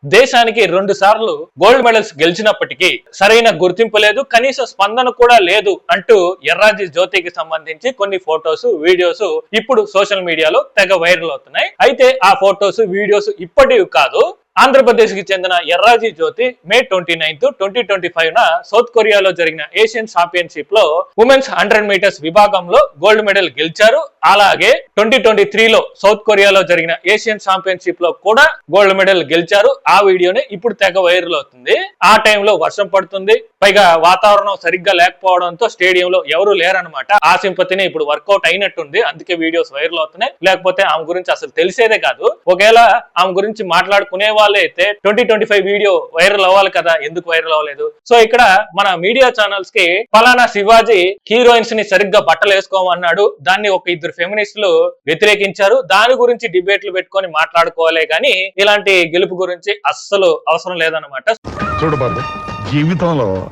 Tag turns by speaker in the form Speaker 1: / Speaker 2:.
Speaker 1: దేశానికి 2 సార్లు gold medals గెలిచినప్పటికీ సరైన గుర్తింపు లేదు, కనీస స్పందన కూడా లేదు అంటూ ఎర్రాజీ జ్యోతికి సంబంధించి కొన్ని ఫొటోస్ వీడియోస్ ఇప్పుడు సోషల్ మీడియాలో తెగ వైరల్ అవుతున్నాయి. అయితే ఆ ఫొటోస్ వీడియోస్ ఇప్పటివి కాదు. ఆంధ్రప్రదేశ్ కి చెందిన ఎర్రాజీ జ్యోతి మే 29, 2025 సౌత్ కొరియాలో జరిగిన ఏషియన్ ఛాంపియన్షిప్ లో ఉమెన్స్ 100 మీటర్స్ విభాగంలో గోల్డ్ మెడల్ గెలిచారు. అలాగే 2023 లో సౌత్ కొరియాలో జరిగిన ఏషియన్ ఛాంపియన్షిప్ లో కూడా గోల్డ్ మెడల్ గెలిచారు. ఆ వీడియోనే ఇప్పుడు తెగ వైరల్ అవుతుంది. ఆ టైంలో వర్షం పడుతుంది, పైగా వాతావరణం సరిగ్గా లేకపోవడంతో స్టేడియంలో ఎవరు లేరనమాట. ఆ సింపతిని ఇప్పుడు వర్కౌట్ అయినట్టుంది, అందుకే వీడియోస్ వైరల్ అవుతున్నాయి. లేకపోతే ఆమె గురించి అసలు తెలిసేదే కాదు. ఒకవేళ ఆమె గురించి మాట్లాడుకునే వాళ్ళే అయితే 2025 వీడియో వైరల్ అవ్వాలి కదా, ఎందుకు వైరల్ అవ్వలేదు? సో ఇక్కడ మన మీడియా ఛానల్స్ కి ఫలానా శివాజీ హీరోయిన్స్ ని సరిగ్గా బట్టలు వేసుకోమన్నాడు, దాన్ని ఒక 2 ఫెమినిస్టులు వ్యతిరేకించారు, దాని గురించి డిబేట్లు పెట్టుకొని మాట్లాడుకోవాలే గాని ఇలాంటి గెలుపు గురించి అస్సలు అవసరం లేదన్నమాట.
Speaker 2: చూడు బాబు, జీవితంలో